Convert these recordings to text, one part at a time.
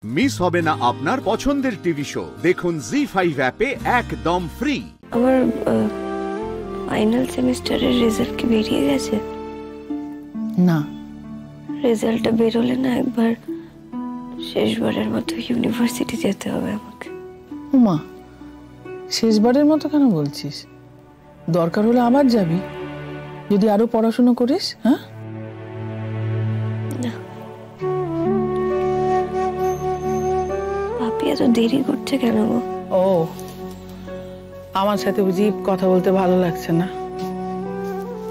Miss হবে না আপনার পছন্দের টিভি শো। দেখুন জি5 অ্যাপে একদম ফ্রি। আমার ফাইনাল সেমিস্টারের রেজাল্ট কি বেরিয়ে গেছে? না, রেজাল্টটা বেরোলে না একবার শেষবারের মতো ইউনিভার্সিটি যেতে হবে আমাকে। উমা, শেষবারের মতো কেন বলছিস? দরকার হলে আবার যাবি, যদি আরো পড়াশোনা করিস। হ্যাঁ, না বাপি এত দেরি করছে কেন গো? ও, আমার সাথে বুঝি কথা বলতে ভালো লাগছে না?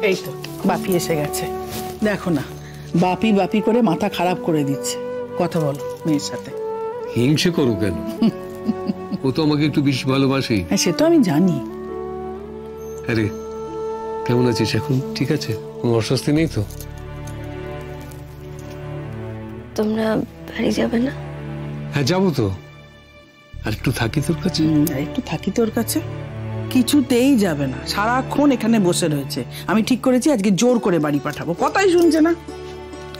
এই তো বাপি এসে গেছে, দেখো না, বাপি বাপি করে মাথা খারাপ করে দিচ্ছে। কথা বলো মেয়ের সাথে। হিংসে করো কেন? ও তো আমাকে একটু বেশি ভালোবাসে। সে তো আমি জানি। আরে কেমন আছিস এখন? ঠিক আছে, কোনো অস্বস্তি নেই তো? তোমরা বাড়ি যাবে না? হ্যাঁ যাবো তো, আর একটু থাকি তোর কাছে। একটু থাকি তোর কাছে? কিছুতেই যাবে না, সারাক্ষণ এখানে বসে রয়েছে। আমি ঠিক করেছি আজকে জোর করে বাড়ি পাঠাবো, কথাই শুনছে না।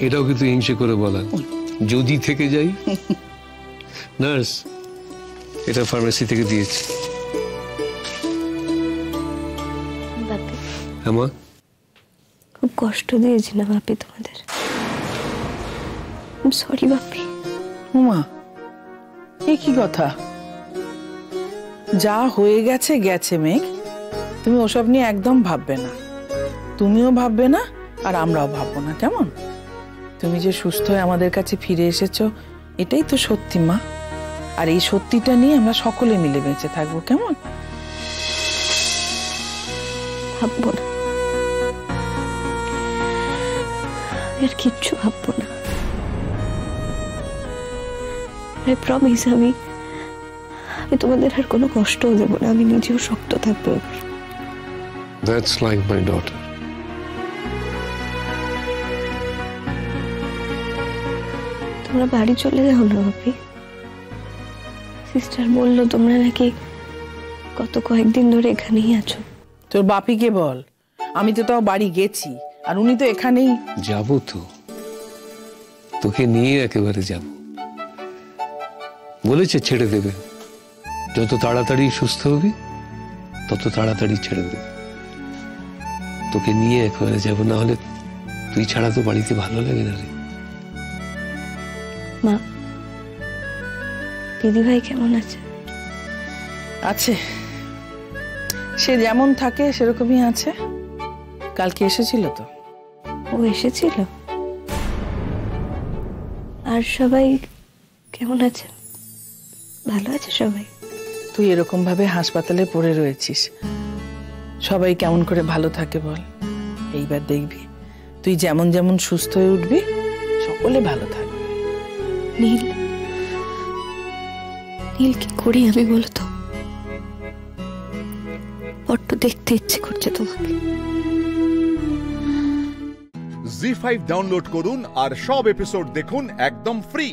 এটাও কিন্তু হিংসে করে বলা, যদি থেকে যাই। নার্স, এটা ফার্মেসি থেকে দিয়েছে। বাপি, হ্যাঁ, খুব কষ্ট দিয়েছি না বাপি তোমাদের? সরি বাপি। উমা, এ কি কথা? যা হয়ে গেছে গেছে মেঘ, তুমি ওসব নিয়ে একদম ভাববে না। তুমিও ভাববে না, আর আমরাও ভাববো না, কেমন? তুমি যে সুস্থ হয়ে আমাদের কাছে ফিরে এসেছো, এটাই তো সত্যি মা। আর এই সত্যিটা নিয়ে আমরা সকলে মিলে বেঁচে থাকবো, কেমন? ভাববো না, আর কিচ্ছু ভাববো না। আই প্রমিস, আমি তোমাদের আর কোনো কষ্টও দেবো না। আমি নিজেও শক্ত থাকবো। That's like my daughter. তোমরা বাড়ি চলে যাও না বাপি। সিস্টার বললো তোমরা নাকি গত কয়েকদিন ধরে এখানেই আছো। তোর বাপিকে বল, আমি তো তাও বাড়ি গেছি, আর উনি তো এখানেই। যাবো তো, তোকে নিয়ে একেবারে যাব। বলেছে ছেড়ে দেবে, যত তাড়াতাড়ি সুস্থ হবি তত তাড়াতাড়ি ছেড়ে দেবে। তোকে নিয়ে একেবারে যাব, না হলে তুই ছাড়া তো বাড়িতে ভালো লাগে না রে। মা, দিদিভাই কেমন আছে? আছে, সে যেমন থাকে সেরকমই আছে। কালকে এসেছিল তো। ও এসেছিল? আর সবাই কেমন আছে? ভালো আছে সবাই? তুই এরকম ভাবে হাসপাতালে পড়ে রয়েছিস, সবাই কেমন করে ভালো থাকে বল? এইবার দেখবি তুই যেমন যেমন সুস্থ হয়ে উঠবি, সকলে ভালো থাকবে। নীল, নীল কি করি আমি বলো তো? বড্ড দেখতে ইচ্ছে করছে তোমাকে। জি5 ডাউনলোড করুন আর সব এপিসোড দেখুন একদম ফ্রি।